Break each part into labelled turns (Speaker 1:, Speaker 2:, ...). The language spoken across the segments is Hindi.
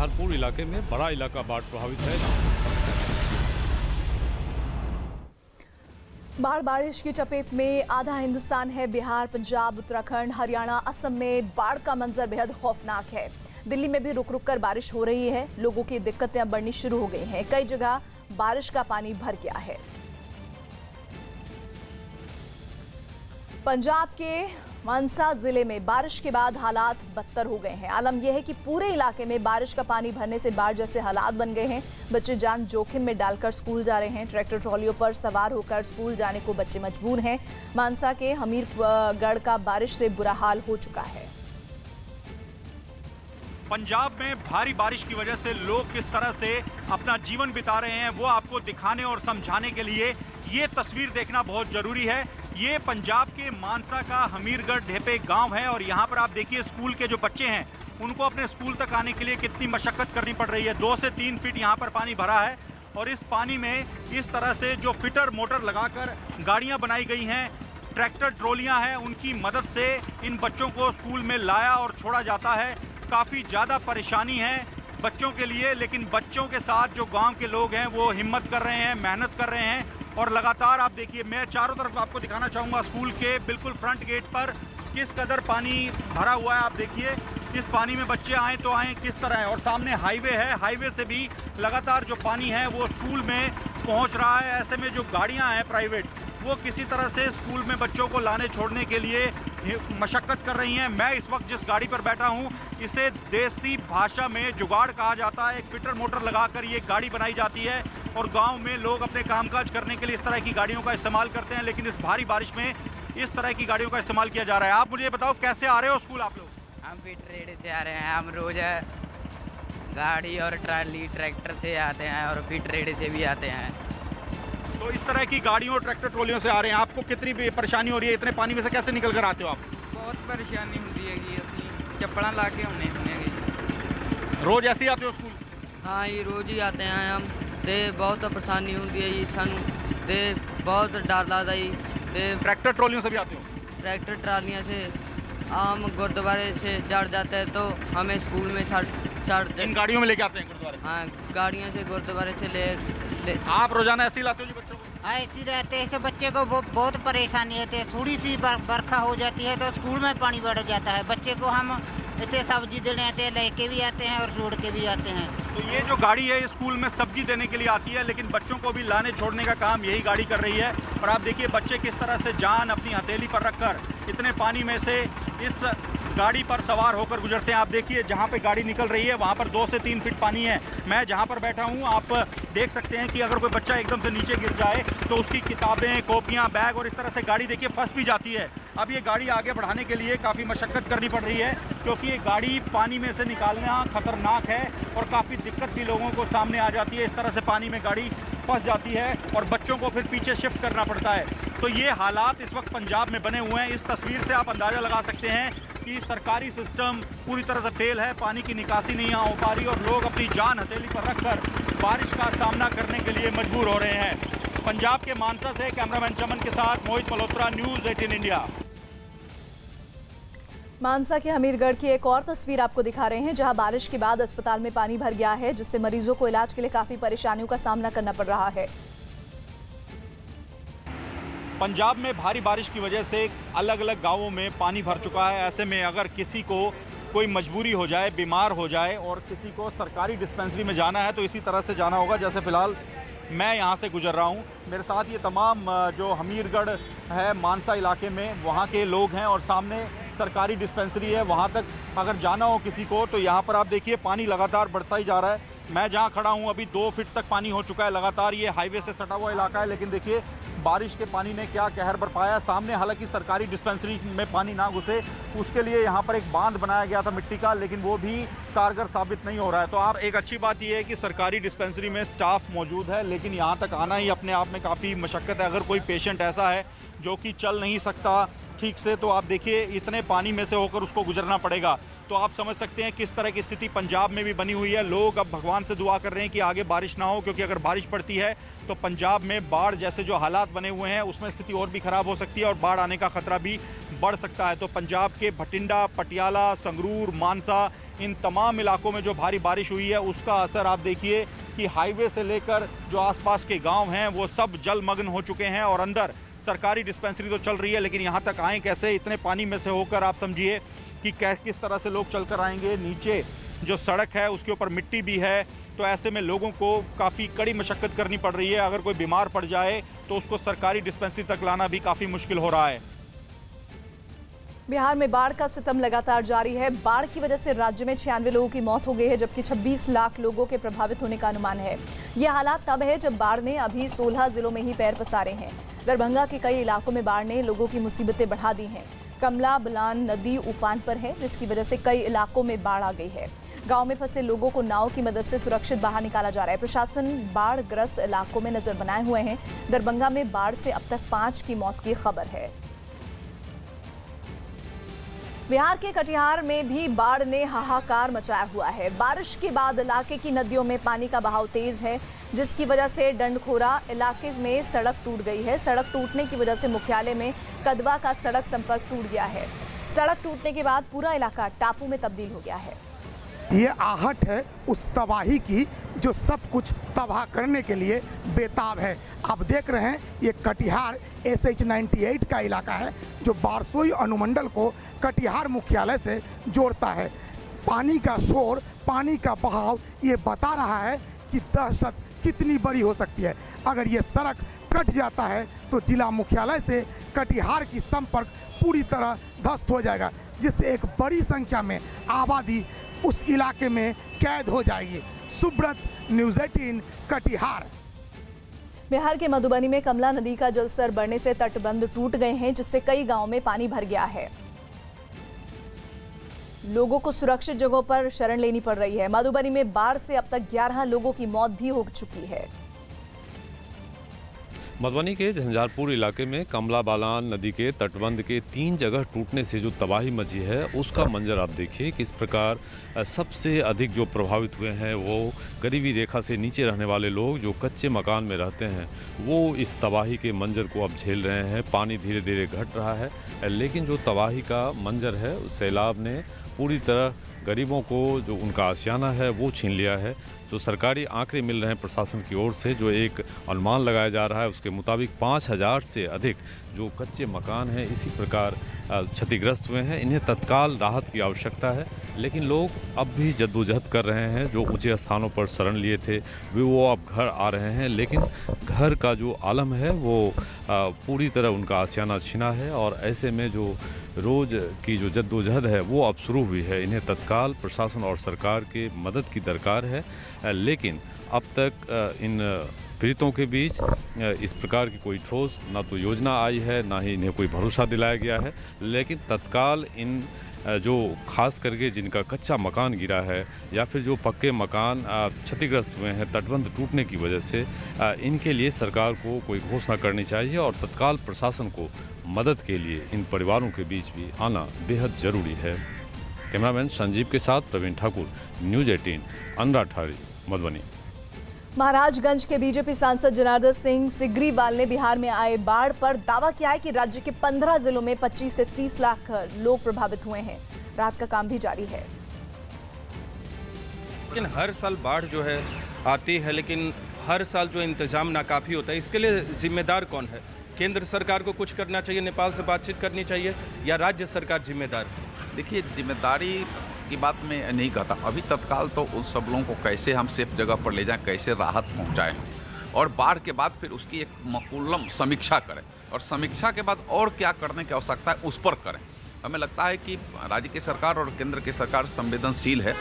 Speaker 1: शाहजहांपुर इलाके में बड़ा इलाका बाढ़ प्रभावित है।
Speaker 2: बाढ़ बारिश की चपेट में आधा हिंदुस्तान है। बिहार, पंजाब, उत्तराखंड, हरियाणा, असम में बाढ़ का मंजर बेहद खौफनाक है। दिल्ली में भी रुक रुक कर बारिश हो रही है। लोगों की दिक्कतें अब बढ़नी शुरू हो गई हैं। कई जगह बारिश का पानी भर गया है। पंजाब के मानसा जिले में बारिश के बाद हालात बदतर हो गए हैं। आलम यह है कि पूरे इलाके में बारिश का पानी भरने से बाढ़ जैसे हालात बन गए हैं। बच्चे जान जोखिम में डालकर स्कूल जा रहे हैं। ट्रैक्टर ट्रॉलियों पर सवार होकर स्कूल जाने को बच्चे मजबूर हैं। मानसा के हमीरगढ़ का बारिश से बुरा हाल हो चुका है।
Speaker 3: पंजाब में भारी बारिश की वजह से लोग किस तरह से अपना जीवन बिता रहे हैं वो आपको दिखाने और समझाने के लिए ये तस्वीर देखना बहुत जरूरी है। ये पंजाब के मानसा का हमीरगढ़ ढेपे गांव है और यहाँ पर आप देखिए स्कूल के जो बच्चे हैं उनको अपने स्कूल तक आने के लिए कितनी मशक्कत करनी पड़ रही है। 2 से 3 फीट यहाँ पर पानी भरा है और इस पानी में इस तरह से जो फिटर मोटर लगाकर गाड़ियाँ बनाई गई हैं, ट्रैक्टर ट्रॉलियाँ हैं, उनकी मदद से इन बच्चों को स्कूल में लाया और छोड़ा जाता है। काफ़ी ज़्यादा परेशानी है बच्चों के लिए, लेकिन बच्चों के साथ जो गांव के लोग हैं वो हिम्मत कर रहे हैं, मेहनत कर रहे हैं और लगातार आप देखिए, मैं चारों तरफ आपको दिखाना चाहूँगा स्कूल के बिल्कुल फ्रंट गेट पर किस कदर पानी भरा हुआ है। आप देखिए इस पानी में बच्चे आए तो आए किस तरह है और सामने हाईवे है, हाईवे से भी लगातार जो पानी है वो स्कूल में पहुँच रहा है। ऐसे में जो गाड़ियाँ हैं प्राइवेट वो किसी तरह से स्कूल में बच्चों को लाने छोड़ने के लिए मशक्कत कर रही हैं। मैं इस वक्त जिस गाड़ी पर बैठा हूं इसे देसी भाषा में जुगाड़ कहा जाता है। एक फिटर मोटर लगाकर ये गाड़ी बनाई जाती है और गांव में लोग अपने कामकाज करने के लिए इस तरह की गाड़ियों का इस्तेमाल करते हैं, लेकिन इस भारी बारिश में इस तरह की गाड़ियों का इस्तेमाल किया जा रहा है। आप मुझे बताओ कैसे आ रहे हो स्कूल आप लोग?
Speaker 4: हम फिटर रेडे से आ रहे हैं। हम रोज गाड़ी और ट्राली ट्रैक्टर से आते हैं और फिटर रेडे से भी आते हैं।
Speaker 3: तो इस तरह की गाड़ियों और ट्रैक्टर ट्रॉलियों से आ रहे हैं, आपको कितनी परेशानी हो रही है? इतने पानी में से कैसे निकल कर आते हो आप?
Speaker 4: बहुत परेशानी होती है कि असं चप्पड़ा ला के हमने सुने।
Speaker 3: रोज ऐसे ही आते हो स्कूल?
Speaker 5: हाँ ये रोज ही आते हैं हम। ते बहुत परेशानी होती है जी सानू, ते बहुत डर लगता जी। ते
Speaker 3: ट्रैक्टर ट्रॉलियों से भी आते हो?
Speaker 5: ट्रैक्टर ट्रालियाँ से हम गुरुद्वारे से चढ़ जाते हैं तो हमें स्कूल में छड़
Speaker 3: इन गाड़ियों में लेके आते हैं गुरुद्वारे?
Speaker 5: हाँ गाड़ियों से गुरुद्वारे से ले।
Speaker 3: आप रोजाना ऐसे ही लाते हो जी बच्चों को?
Speaker 6: ऐसे रहते हैं, बच्चे को बहुत परेशानी होती है। थोड़ी सी बरखा हो जाती है तो स्कूल में पानी बढ़ जाता है। बच्चे को हम इतने सब्जी देने आते हैं, लेके भी आते हैं और छोड़ के भी आते हैं।
Speaker 3: तो ये जो गाड़ी है स्कूल में सब्जी देने के लिए आती है, लेकिन बच्चों को भी लाने छोड़ने का काम यही गाड़ी कर रही है। और आप देखिए बच्चे किस तरह से जान अपनी हथेली पर रखकर इतने पानी में से इस गाड़ी पर सवार होकर गुजरते हैं। आप देखिए जहाँ पे गाड़ी निकल रही है वहाँ पर 2 से 3 फीट पानी है। मैं जहाँ पर बैठा हूँ आप देख सकते हैं कि अगर कोई बच्चा एकदम से नीचे गिर जाए तो उसकी किताबें, कॉपियाँ, बैग और इस तरह से गाड़ी देखिए फंस भी जाती है। अब ये गाड़ी आगे बढ़ाने के लिए काफ़ी मशक्कत करनी पड़ रही है क्योंकि ये गाड़ी पानी में से निकालना खतरनाक है और काफ़ी दिक्कत भी लोगों को सामने आ जाती है। इस तरह से पानी में गाड़ी फंस जाती है और बच्चों को फिर पीछे शिफ्ट करना पड़ता है। तो ये हालात इस वक्त पंजाब में बने हुए हैं। इस तस्वीर से आप अंदाज़ा लगा सकते हैं कि सरकारी सिस्टम पूरी तरह से फेल है, पानी की निकासी नहीं हो पा रही और लोग अपनी जान हथेली पर रखकर बारिश का सामना करने के लिए मजबूर हो रहे हैं। पंजाब के मानसा से कैमरामैन चमन के साथ मोहित मल्होत्रा, न्यूज़ 18 इंडिया।
Speaker 2: मानसा के हमीरगढ़ की एक और तस्वीर आपको दिखा रहे हैं जहां बारिश के बाद अस्पताल में पानी भर गया है, जिससे मरीजों को इलाज के लिए काफी परेशानियों का सामना करना पड़ रहा है।
Speaker 3: पंजाब में भारी बारिश की वजह से अलग अलग गांवों में पानी भर चुका है। ऐसे में अगर किसी को कोई मजबूरी हो जाए, बीमार हो जाए और किसी को सरकारी डिस्पेंसरी में जाना है तो इसी तरह से जाना होगा जैसे फ़िलहाल मैं यहाँ से गुजर रहा हूँ। मेरे साथ ये तमाम जो हमीरगढ़ है मानसा इलाके में वहाँ के लोग हैं और सामने सरकारी डिस्पेंसरी है। वहाँ तक अगर जाना हो किसी को तो यहाँ पर आप देखिए पानी लगातार बढ़ता ही जा रहा है। मैं जहाँ खड़ा हूँ अभी 2 फीट तक पानी हो चुका है लगातार। ये हाईवे से सटा हुआ इलाका है, लेकिन देखिए बारिश के पानी ने क्या कहर बरपाया। सामने हालांकि सरकारी डिस्पेंसरी में पानी ना घुसे उसके लिए यहाँ पर एक बांध बनाया गया था मिट्टी का, लेकिन वो भी कारगर साबित नहीं हो रहा है। तो आप एक अच्छी बात यह है कि सरकारी डिस्पेंसरी में स्टाफ मौजूद है, लेकिन यहाँ तक आना ही अपने आप में काफ़ी मशक्क़त है। अगर कोई पेशेंट ऐसा है जो कि चल नहीं सकता ठीक से तो आप देखिए इतने पानी में से होकर उसको गुजरना पड़ेगा। तो आप समझ सकते हैं किस तरह की स्थिति पंजाब में भी बनी हुई है। लोग अब भगवान से दुआ कर रहे हैं कि आगे बारिश ना हो, क्योंकि अगर बारिश पड़ती है तो पंजाब में बाढ़ जैसे जो हालात बने हुए हैं उसमें स्थिति और भी ख़राब हो सकती है और बाढ़ आने का खतरा भी बढ़ सकता है। तो पंजाब के भटिंडा, पटियाला, संगरूर, मानसा इन तमाम इलाकों में जो भारी बारिश हुई है उसका असर आप देखिए कि हाईवे से लेकर जो आसपास के गांव हैं वो सब जलमग्न हो चुके हैं और अंदर सरकारी डिस्पेंसरी तो चल रही है लेकिन यहाँ तक आए कैसे, इतने पानी में से होकर आप समझिए कि किस तरह से लोग चलकर आएंगे। नीचे जो सड़क है उसके ऊपर मिट्टी भी है, तो ऐसे में लोगों को काफ़ी कड़ी मशक्कत करनी पड़ रही है। अगर कोई बीमार पड़ जाए तो उसको सरकारी डिस्पेंसरी तक लाना भी काफ़ी मुश्किल हो रहा है।
Speaker 2: बिहार में बाढ़ का सितम लगातार जारी है। बाढ़ की वजह से राज्य में 96 लोगों की मौत हो गई है जबकि 26 लाख लोगों के प्रभावित होने का अनुमान है। यह हालात तब है जब बाढ़ ने अभी 16 जिलों में ही पैर पसारे हैं। दरभंगा के कई इलाकों में बाढ़ ने लोगों की मुसीबतें बढ़ा दी हैं। कमला बलान नदी उफान पर है जिसकी वजह से कई इलाकों में बाढ़ आ गई है। गांव में फंसे लोगों को नाव की मदद से सुरक्षित बाहर निकाला जा रहा है। प्रशासन बाढ़ ग्रस्त इलाकों में नजर बनाए हुए हैं। दरभंगा में बाढ़ से अब तक 5 की मौत की खबर है। बिहार के कटिहार में भी बाढ़ ने हाहाकार मचाया हुआ है। बारिश के बाद इलाके की नदियों में पानी का बहाव तेज है जिसकी वजह से डंडखोरा इलाके में सड़क टूट गई है। सड़क टूटने की वजह से मुख्यालय में कदवा का सड़क संपर्क टूट गया है। सड़क टूटने के बाद पूरा इलाका टापू में तब्दील हो गया है।
Speaker 7: ये आहट है उस तबाही की जो सब कुछ तबाह करने के लिए बेताब है। आप देख रहे हैं ये कटिहार SH 98 का इलाका है जो बारसोई अनुमंडल को कटिहार मुख्यालय से जोड़ता है। पानी का शोर, पानी का बहाव ये बता रहा है कि दहशत कितनी बड़ी हो सकती है। अगर ये सड़क कट जाता है तो जिला मुख्यालय से कटिहार की संपर्क पूरी तरह ध्वस्त हो जाएगा जिससे एक बड़ी संख्या में आबादी उस इलाके में कैद हो जाएगी। सुब्रत, न्यूज़ 18 कटिहार।
Speaker 2: बिहार के मधुबनी में कमला नदी का जलस्तर बढ़ने से तटबंध टूट गए हैं जिससे कई गांवों में पानी भर गया है। लोगों को सुरक्षित जगहों पर शरण लेनी पड़ रही है। मधुबनी में बाढ़ से अब तक 11 लोगों की मौत भी हो चुकी है।
Speaker 1: मधुबनी के झंझारपुर इलाके में कमला बलान नदी के तटबंध के 3 जगह टूटने से जो तबाही मची है उसका मंजर आप देखिए। किस प्रकार सबसे अधिक जो प्रभावित हुए हैं वो गरीबी रेखा से नीचे रहने वाले लोग जो कच्चे मकान में रहते हैं वो इस तबाही के मंजर को अब झेल रहे हैं। पानी धीरे धीरे घट रहा है लेकिन जो तबाही का मंजर है सैलाब ने पूरी तरह गरीबों को जो उनका आशियाना है वो छीन लिया है। जो सरकारी आंकड़े मिल रहे हैं प्रशासन की ओर से, जो एक अनुमान लगाया जा रहा है उसके मुताबिक 5000 से अधिक जो कच्चे मकान हैं इसी प्रकार क्षतिग्रस्त हुए हैं। इन्हें तत्काल राहत की आवश्यकता है लेकिन लोग अब भी जद्दोजहद कर रहे हैं। जो ऊंचे स्थानों पर शरण लिए थे वो अब घर आ रहे हैं लेकिन घर का जो आलम है वो पूरी तरह उनका आशियाना छीना है और ऐसे में जो रोज़ की जो जद्दोजहद है वो अब शुरू हुई है। इन्हें तत्काल प्रशासन और सरकार के मदद की दरकार है लेकिन अब तक इन पीड़ितों के बीच इस प्रकार की कोई ठोस ना तो योजना आई है ना ही इन्हें कोई भरोसा दिलाया गया है। लेकिन तत्काल इन जो खास करके जिनका कच्चा मकान गिरा है या फिर जो पक्के मकान क्षतिग्रस्त हुए हैं तटबंध टूटने की वजह से, इनके लिए सरकार को कोई घोषणा करनी चाहिए और तत्काल प्रशासन को मदद के लिए इन परिवारों के बीच भी आना बेहद ज़रूरी है। कैमरामैन संजीव के साथ प्रवीण ठाकुर, न्यूज़ 18 अंधराठारी, मधुबनी।
Speaker 2: महाराजगंज के बीजेपी सांसद जनार्दन सिंह सिग्रीवाल ने बिहार में आए बाढ़ पर दावा किया है कि राज्य के 15 जिलों में 25 से 30 लाख लोग प्रभावित हुए हैं। राहत का काम भी जारी है।
Speaker 8: लेकिन हर साल बाढ़ जो है आती है लेकिन हर साल जो इंतजाम नाकाफी होता है, इसके लिए जिम्मेदार कौन है? केंद्र सरकार को कुछ करना चाहिए, नेपाल से बातचीत करनी चाहिए या राज्य सरकार जिम्मेदार है?
Speaker 9: देखिए, जिम्मेदारी की बात मैं नहीं कहता। अभी तत्काल तो उन सब लोगों को कैसे हम सेफ जगह पर ले जाएं, कैसे राहत पहुंचाएं और बाढ़ के बाद फिर उसकी एक मकुलम समीक्षा करें और समीक्षा के बाद और क्या करने की आवश्यकता है उस पर करें। हमें लगता है कि राज्य की सरकार और केंद्र की सरकार संवेदनशील है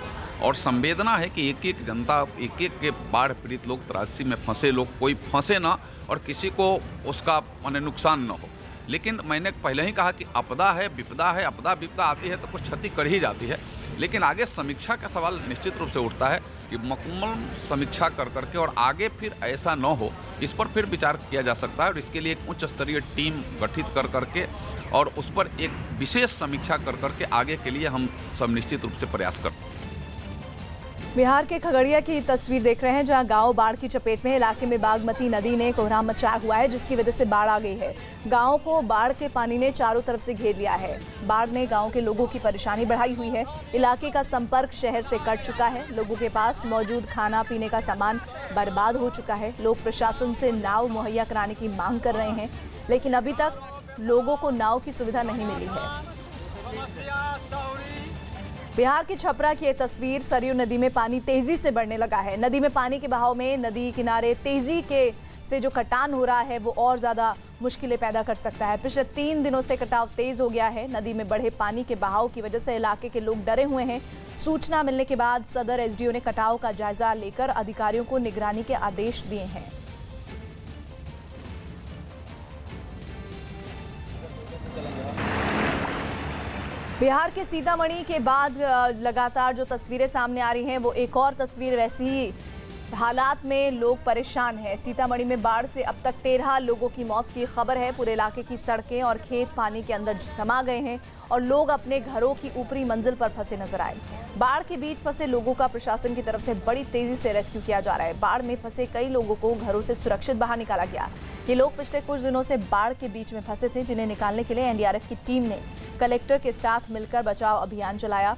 Speaker 9: और संवेदना है कि एक एक जनता, एक एक के बाढ़ पीड़ित लोग, त्रासदी में फंसे लोग, कोई फंसे ना और किसी को उसका माने नुकसान न हो। लेकिन मैंने पहले ही कहा कि आपदा है, विपदा है, आपदा विपदा आती है तो कुछ क्षति कर ही जाती है। लेकिन आगे समीक्षा का सवाल निश्चित रूप से उठता है कि मुकम्मल समीक्षा कर करके और आगे फिर ऐसा न हो, इस पर फिर विचार किया जा सकता है और इसके लिए एक उच्च स्तरीय टीम गठित कर करके और उस पर एक विशेष समीक्षा कर करके आगे के लिए हम सब निश्चित रूप से प्रयास करते हैं।
Speaker 2: बिहार के खगड़िया की तस्वीर देख रहे हैं, जहां गांव बाढ़ की चपेट में है। इलाके में बागमती नदी ने कोहराम मचाया हुआ है, जिसकी वजह से बाढ़ आ गई है। गांव को बाढ़ के पानी ने चारों तरफ से घेर लिया है। बाढ़ ने गांव के लोगों की परेशानी बढ़ाई हुई है। इलाके का संपर्क शहर से कट चुका है। लोगों के पास मौजूद खाना पीने का सामान बर्बाद हो चुका है। लोग प्रशासन से नाव मुहैया कराने की मांग कर रहे हैं, लेकिन अभी तक लोगों को नाव की सुविधा नहीं मिली है। बिहार के छपरा की ये तस्वीर, सरयू नदी में पानी तेजी से बढ़ने लगा है। नदी में पानी के बहाव में नदी किनारे तेजी से जो कटान हो रहा है वो और ज्यादा मुश्किलें पैदा कर सकता है। पिछले 3 दिनों से कटाव तेज हो गया है। नदी में बढ़े पानी के बहाव की वजह से इलाके के लोग डरे हुए हैं। सूचना मिलने के बाद सदर एसडीओ ने कटाव का जायजा लेकर अधिकारियों को निगरानी के आदेश दिए हैं। बिहार के सीतामढ़ी के बाद लगातार जो तस्वीरें सामने आ रही हैं वो एक और तस्वीर वैसी ही हालात में लोग परेशान हैं। सीतामढ़ी में बाढ़ से अब तक 13 लोगों की मौत की खबर है। पूरे इलाके की सड़कें और खेत पानी के अंदर समा गए हैं और लोग अपने घरों की ऊपरी मंजिल पर फंसे नजर आए। बाढ़ के बीच फंसे लोगों का प्रशासन की तरफ से बड़ी तेजी से रेस्क्यू किया जा रहा है। बाढ़ में फंसे कई लोगों को घरों से सुरक्षित बाहर निकाला गया। ये लोग पिछले कुछ दिनों से बाढ़ के बीच में फंसे थे, जिन्हें निकालने के लिए एनडीआरएफ की टीम ने कलेक्टर के साथ मिलकर बचाव अभियान चलाया।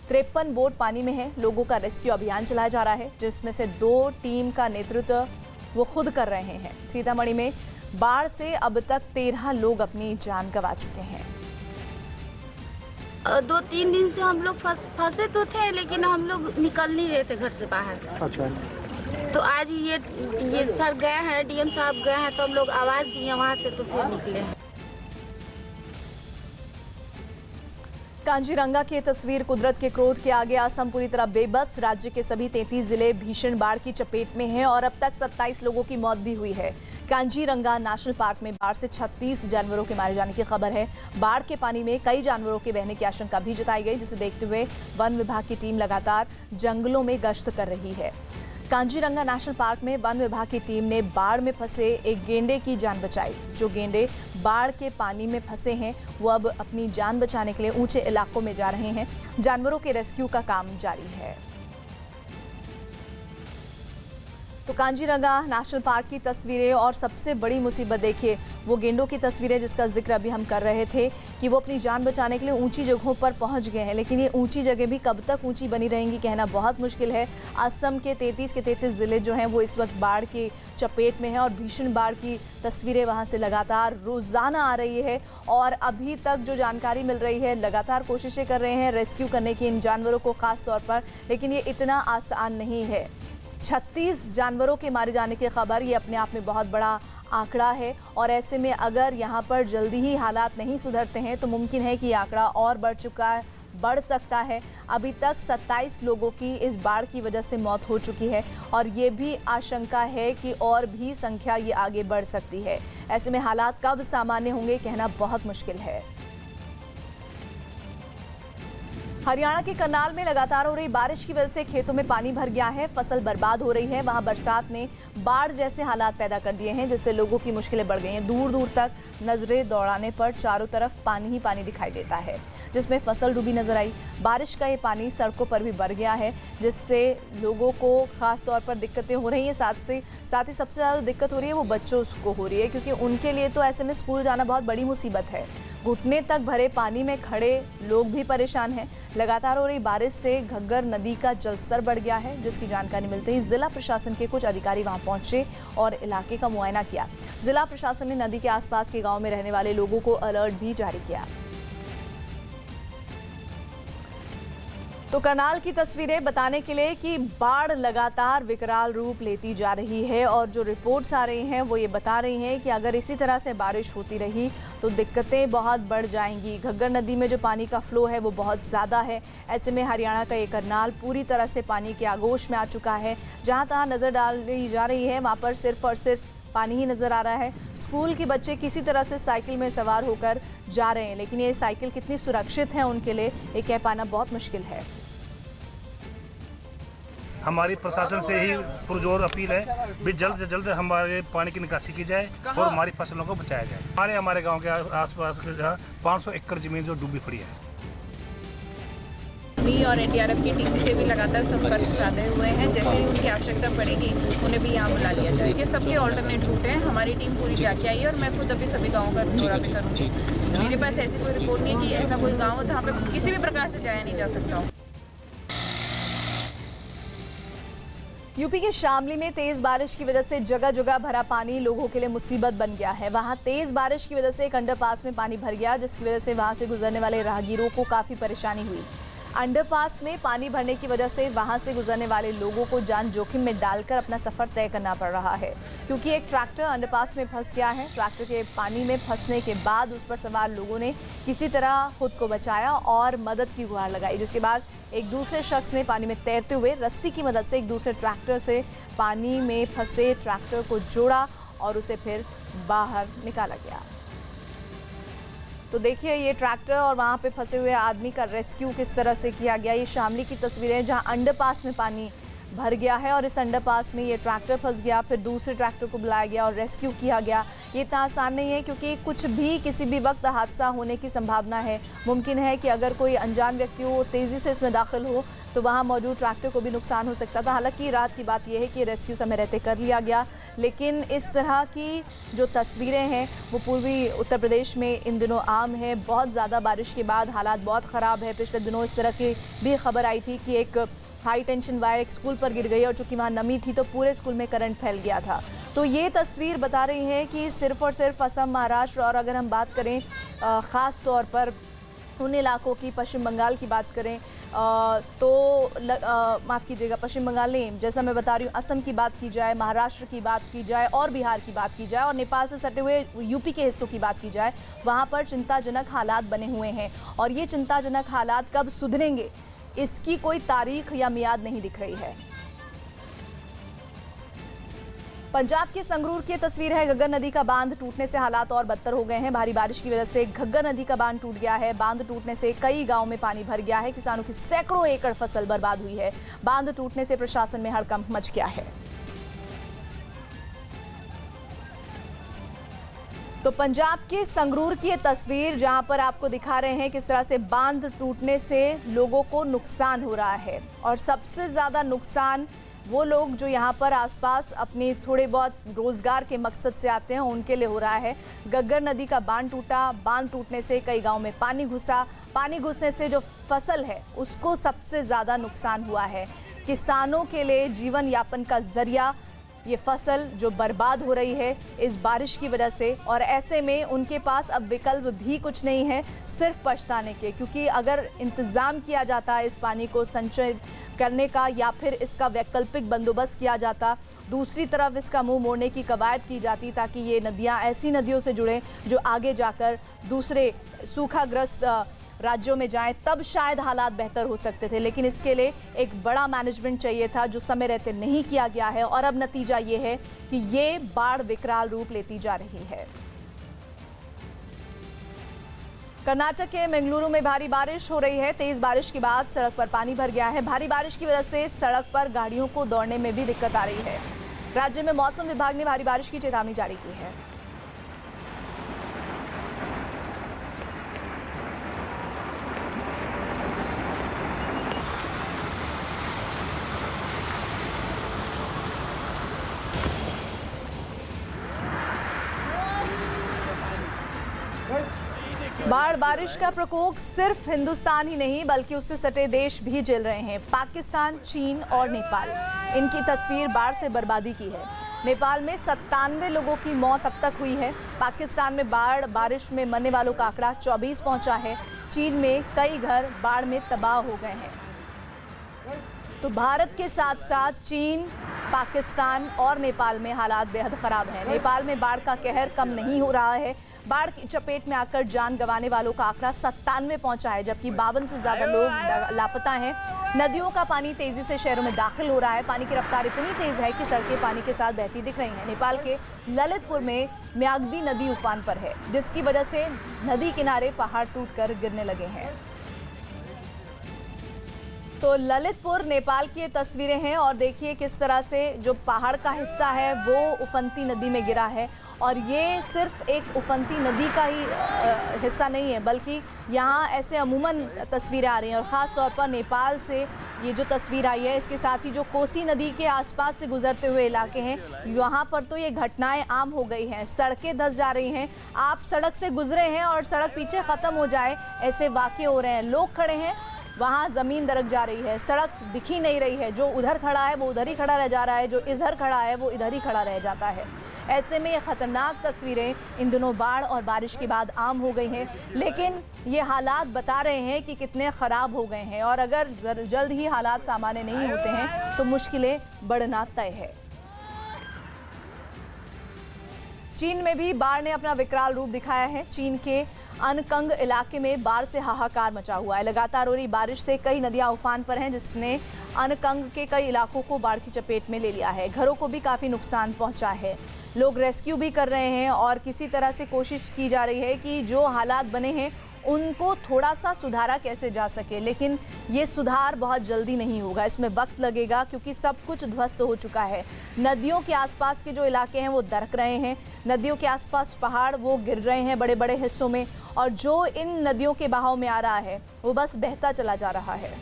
Speaker 2: 53 बोट पानी में हैं। लोगों का रेस्क्यू अभियान चलाया जा रहा है, जिसमें से 2 टीम का नेतृत्व वो खुद कर रहे हैं। सीतामढ़ी में बाढ़ से अब तक 13 लोग अपनी जान गंवा चुके हैं।
Speaker 10: 2-3 दिन से हम लोग फंसे तो थे, लेकिन हम लोग निकल नहीं रहे थे घर से बाहर। अच्छा। तो आज ये सर गए हैं, डीएम साहब गए हैं, तो हम लोग आवाज दिए वहाँ से, तो फिर निकले हैं।
Speaker 2: कांजीरंगा की तस्वीर, कुदरत के क्रोध के आगे असम पूरी तरह बेबस। राज्य के सभी 33 जिले भीषण बाढ़ की चपेट में हैं और अब तक 27 लोगों की मौत भी हुई है। कांजीरंगा नेशनल पार्क में बाढ़ से 36 जानवरों के मारे जाने की खबर है। बाढ़ के पानी में कई जानवरों के बहने की आशंका भी जताई गई, जिसे देखते हुए वन विभाग की टीम लगातार जंगलों में गश्त कर रही है। कांजीरंगा नेशनल पार्क में वन विभाग की टीम ने बाढ़ में फंसे एक गेंडे की जान बचाई। जो गेंडे बाढ़ के पानी में फंसे हैं वो अब अपनी जान बचाने के लिए ऊंचे इलाकों में जा रहे हैं। जानवरों के रेस्क्यू का काम जारी है। तो कांजीरंगा नेशनल पार्क की तस्वीरें और सबसे बड़ी मुसीबत देखिए वो गेंडों की तस्वीरें, जिसका जिक्र अभी हम कर रहे थे कि वो अपनी जान बचाने के लिए ऊंची जगहों पर पहुंच गए हैं। लेकिन ये ऊंची जगह भी कब तक ऊंची बनी रहेंगी कहना बहुत मुश्किल है। असम के 33 जिले जो हैं वो इस वक्त बाढ़ की चपेट में हैं और भीषण बाढ़ की तस्वीरें वहाँ से लगातार रोजाना आ रही है। और अभी तक जो जानकारी मिल रही है, लगातार कोशिशें कर रहे हैं रेस्क्यू करने की इन जानवरों को खास तौर पर, लेकिन ये इतना आसान नहीं है। 36 जानवरों के मारे जाने की खबर, ये अपने आप में बहुत बड़ा आंकड़ा है और ऐसे में अगर यहाँ पर जल्दी ही हालात नहीं सुधरते हैं तो मुमकिन है कि ये आंकड़ा और बढ़ सकता है। अभी तक 27 लोगों की इस बाढ़ की वजह से मौत हो चुकी है और ये भी आशंका है कि और भी संख्या ये आगे बढ़ सकती है। ऐसे में हालात कब सामान्य होंगे कहना बहुत मुश्किल है। हरियाणा के करनाल में लगातार हो रही बारिश की वजह से खेतों में पानी भर गया है। फसल बर्बाद हो रही है। वहां बरसात ने बाढ़ जैसे हालात पैदा कर दिए हैं, जिससे लोगों की मुश्किलें बढ़ गई हैं। दूर दूर तक नजरें दौड़ाने पर चारों तरफ पानी ही पानी दिखाई देता है, जिसमें फसल डूबी नजर आई। बारिश का ये पानी सड़कों पर भी भर गया है, जिससे लोगों को खास तौर पर दिक्कतें हो रही हैं। साथ ही सबसे ज़्यादा दिक्कत हो रही है वो बच्चों को हो रही है, क्योंकि उनके लिए तो ऐसे में स्कूल जाना बहुत बड़ी मुसीबत है। घुटने तक भरे पानी में खड़े लोग भी परेशान हैं। लगातार हो रही बारिश से घग्गर नदी का जलस्तर बढ़ गया है, जिसकी जानकारी मिलते ही जिला प्रशासन के कुछ अधिकारी वहां पहुंचे और इलाके का मुआयना किया। जिला प्रशासन ने नदी के आसपास के गांव में रहने वाले लोगों को अलर्ट भी जारी किया। तो करनाल की तस्वीरें बताने के लिए कि बाढ़ लगातार विकराल रूप लेती जा रही है और जो रिपोर्ट्स आ रही हैं वो ये बता रही हैं कि अगर इसी तरह से बारिश होती रही तो दिक्कतें बहुत बढ़ जाएंगी। घग्गर नदी में जो पानी का फ्लो है वो बहुत ज़्यादा है। ऐसे में हरियाणा का ये करनाल पूरी तरह से पानी के आगोश में आ चुका है। जहाँ तहाँ नज़र डाली जा रही है वहाँ पर सिर्फ और सिर्फ पानी ही नज़र आ रहा है। स्कूल के बच्चे किसी तरह से साइकिल में सवार होकर जा रहे हैं, लेकिन ये साइकिल कितनी सुरक्षित है उनके लिए ये कह पाना बहुत मुश्किल है।
Speaker 11: हमारी प्रशासन से ही पुरजोर अपील है भी जल्द से जल्द हमारे पानी की निकासी की जाए और हमारी फसलों को बचाया जाए। हमारे गांव के आसपास 500 एकड़ जमीन जो डूबी पड़ी है।
Speaker 12: आर्मी और एनडीआरएफ की टीम से भी लगातार संपर्क साधे हुए हैं। जैसे ही उनकी आवश्यकता पड़ेगी उन्हें भी यहाँ बुला लिया जाएगा। सबके ऑल्टरनेट रूट हैं, हमारी टीम पूरी जाके आई है और मैं खुद अभी सभी गाँवों का दौरा भी करूँगी। मेरे पास ऐसी कोई रिपोर्ट नहीं है कि ऐसा कोई गाँव जहाँ पे किसी भी प्रकार से जाया नहीं जा सकता हो।
Speaker 2: यूपी के शामली में तेज बारिश की वजह से जगह जगह भरा पानी लोगों के लिए मुसीबत बन गया है। वहां तेज बारिश की वजह से एक अंडरपास में पानी भर गया, जिसकी वजह से वहां से गुजरने वाले राहगीरों को काफ़ी परेशानी हुई। अंडरपास में पानी भरने की वजह से वहां से गुजरने वाले लोगों को जान जोखिम में डालकर अपना सफ़र तय करना पड़ रहा है, क्योंकि एक ट्रैक्टर अंडरपास में फंस गया है। ट्रैक्टर के पानी में फंसने के बाद उस पर सवार लोगों ने किसी तरह खुद को बचाया और मदद की गुहार लगाई, जिसके बाद एक दूसरे शख्स ने पानी में तैरते हुए रस्सी की मदद से एक दूसरे ट्रैक्टर से पानी में फंसे ट्रैक्टर को जोड़ा और उसे फिर बाहर निकाला गया। तो देखिए ये ट्रैक्टर और वहाँ पे फंसे हुए आदमी का रेस्क्यू किस तरह से किया गया। ये शामली की तस्वीरें जहाँ अंडरपास में पानी भर गया है और इस अंडरपास में ये ट्रैक्टर फंस गया, फिर दूसरे ट्रैक्टर को बुलाया गया और रेस्क्यू किया गया। ये इतना आसान नहीं है, क्योंकि कुछ भी किसी भी वक्त हादसा होने की संभावना है। मुमकिन है कि अगर कोई अनजान व्यक्ति हो, तेज़ी से इसमें दाखिल हो, तो वहाँ मौजूद ट्रैक्टर को भी नुकसान हो सकता था। हालांकि रात की बात यह है कि रेस्क्यू समय रहते कर लिया गया, लेकिन इस तरह की जो तस्वीरें हैं वो पूर्वी उत्तर प्रदेश में इन दिनों आम है। बहुत ज़्यादा बारिश के बाद हालात बहुत ख़राब है। पिछले दिनों इस तरह की भी खबर आई थी कि एक हाई टेंशन वायर एक स्कूल पर गिर गई और चूंकि वहाँ नमी थी तो पूरे स्कूल में करंट फैल गया था। तो ये तस्वीर बता रही है कि सिर्फ और सिर्फ असम, महाराष्ट्र और अगर हम बात करें ख़ास तौर पर उन इलाकों की, पश्चिम बंगाल की बात करें तो माफ़ कीजिएगा, पश्चिम बंगाल नहीं, जैसा मैं बता रही हूँ, असम की बात की जाए, महाराष्ट्र की बात की जाए और बिहार की बात की जाए और नेपाल से सटे हुए यूपी के हिस्सों की बात की जाए, वहाँ पर चिंताजनक हालात बने हुए हैं। और ये चिंताजनक हालात कब सुधरेंगे, इसकी कोई तारीख या मियाद नहीं दिख रही है। पंजाब के संगरूर की तस्वीर है। घग्गर नदी का बांध टूटने से हालात और बदतर हो गए हैं। भारी बारिश की वजह से घग्गर नदी का बांध टूट गया है। बांध टूटने से कई गांव में पानी भर गया है। किसानों की सैकड़ों एकड़ फसल बर्बाद हुई है। बांध टूटने से प्रशासन में हड़कंप मच गया है। तो पंजाब के संगरूर की ये तस्वीर जहां पर आपको दिखा रहे हैं किस तरह से बांध टूटने से लोगों को नुकसान हो रहा है और सबसे ज़्यादा नुकसान वो लोग जो यहाँ पर आसपास अपनी थोड़े बहुत रोजगार के मकसद से आते हैं उनके लिए हो रहा है। घग्गर नदी का बांध टूटा, बांध टूटने से कई गांव में पानी घुसा, पानी घुसने से जो फसल है उसको सबसे ज़्यादा नुकसान हुआ है। किसानों के लिए जीवन यापन का जरिया ये फसल जो बर्बाद हो रही है इस बारिश की वजह से, और ऐसे में उनके पास अब विकल्प भी कुछ नहीं है सिर्फ पछताने के, क्योंकि अगर इंतज़ाम किया जाता है इस पानी को संचय करने का या फिर इसका वैकल्पिक बंदोबस्त किया जाता, दूसरी तरफ इसका मुंह मोड़ने की कवायद की जाती ताकि ये नदियां ऐसी नदियों से जुड़ें जो आगे जाकर दूसरे सूखाग्रस्त राज्यों में जाएं, तब शायद हालात बेहतर हो सकते थे। लेकिन इसके लिए एक बड़ा मैनेजमेंट चाहिए था जो समय रहते नहीं किया गया है और अब नतीजा ये है कि ये बाढ़ विकराल रूप लेती जा रही है। कर्नाटक के मंगलुरु में भारी बारिश हो रही है। तेज बारिश के बाद सड़क पर पानी भर गया है। भारी बारिश की वजह से सड़क पर गाड़ियों को दौड़ने में भी दिक्कत आ रही है। राज्य में मौसम विभाग ने भारी बारिश की चेतावनी जारी की है। बाढ़ बारिश का प्रकोप सिर्फ हिंदुस्तान ही नहीं बल्कि उससे सटे देश भी झेल रहे हैं। पाकिस्तान, चीन और नेपाल, इनकी तस्वीर बाढ़ से बर्बादी की है। नेपाल में 97 लोगों की मौत अब तक हुई है। पाकिस्तान में बाढ़ बारिश में मरने वालों का आंकड़ा 24 पहुंचा है। चीन में कई घर बाढ़ में तबाह हो गए हैं। तो भारत के साथ साथ चीन, पाकिस्तान और नेपाल में हालात बेहद खराब हैं। नेपाल में बाढ़ का कहर कम नहीं हो रहा है। बाढ़ की चपेट में आकर जान गंवाने वालों का आंकड़ा 97 पहुंचा है, जबकि 52 से ज्यादा लोग लापता हैं। नदियों का पानी तेजी से शहरों में दाखिल हो रहा है। पानी की रफ्तार इतनी तेज है कि सड़कें पानी के साथ बहती दिख रही हैं। नेपाल के ललितपुर में म्याग्दी नदी उफान पर है, जिसकी वजह से नदी किनारे पहाड़ टूटकर गिरने लगे हैं। तो ललितपुर नेपाल की ये तस्वीरें हैं और देखिए किस तरह से जो पहाड़ का हिस्सा है वो उफनती नदी में गिरा है। और ये सिर्फ एक उफनती नदी का ही हिस्सा नहीं है, बल्कि यहाँ ऐसे अमूमन तस्वीरें आ रही हैं और ख़ास तौर पर नेपाल से ये जो तस्वीर आई है, इसके साथ ही जो कोसी नदी के आसपास से गुजरते हुए इलाके हैं, वहाँ पर तो ये घटनाएं आम हो गई हैं। सड़कें धंस जा रही हैं, आप सड़क से गुजरे हैं और सड़क पीछे ख़त्म हो जाए ऐसे वाक़े हो रहे हैं। लोग खड़े हैं, वहाँ ज़मीन दरक जा रही है, सड़क दिख ही नहीं रही है। जो उधर खड़ा है वो उधर ही खड़ा रह जा रहा है, जो इधर खड़ा है वो इधर ही खड़ा रह जाता है। ऐसे में ये ख़तरनाक तस्वीरें इन दिनों बाढ़ और बारिश के बाद आम हो गई हैं, लेकिन ये हालात बता रहे हैं कि कितने ख़राब हो गए हैं और अगर जल्द ही हालात सामान्य नहीं होते हैं तो मुश्किलें बढ़ना तय है। चीन में भी बाढ़ ने अपना विकराल रूप दिखाया है। चीन के अनकंग इलाके में बाढ़ से हाहाकार मचा हुआ है। लगातार हो रही बारिश से कई नदियां उफान पर हैं, जिसने अनकंग के कई इलाकों को बाढ़ की चपेट में ले लिया है। घरों को भी काफ़ी नुकसान पहुंचा है। लोग रेस्क्यू भी कर रहे हैं और किसी तरह से कोशिश की जा रही है कि जो हालात बने हैं उनको थोड़ा सा सुधारा कैसे जा सके, लेकिन ये सुधार बहुत जल्दी नहीं होगा, इसमें वक्त लगेगा क्योंकि सब कुछ ध्वस्त हो चुका है। नदियों के आसपास के जो इलाके हैं वो दरक रहे हैं, नदियों के आसपास पहाड़ वो गिर रहे हैं बड़े बड़े हिस्सों में, और जो इन नदियों के बहाव में आ रहा है वो बस बहता चला जा रहा है।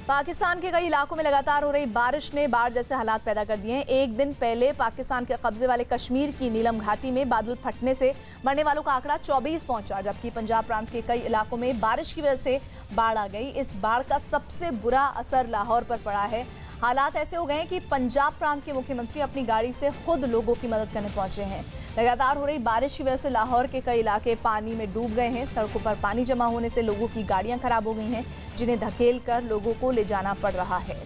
Speaker 2: पाकिस्तान के कई इलाकों में लगातार हो रही बारिश ने बाढ़ जैसे हालात पैदा कर दिए हैं। एक दिन पहले पाकिस्तान के कब्जे वाले कश्मीर की नीलम घाटी में बादल फटने से मरने वालों का आंकड़ा 24 पहुंचा, जबकि पंजाब प्रांत के कई इलाकों में बारिश की वजह से बाढ़ आ गई। इस बाढ़ का सबसे बुरा असर लाहौर पर पड़ा है। हालात ऐसे हो गए हैं कि पंजाब प्रांत के मुख्यमंत्री अपनी गाड़ी से खुद लोगों की मदद करने पहुंचे हैं। लगातार हो रही बारिश की वजह से लाहौर के कई इलाके पानी में डूब गए हैं। सड़कों पर पानी जमा होने से लोगों की गाड़ियां खराब हो गई हैं, जिन्हें धकेल कर लोगों को ले जाना पड़ रहा है।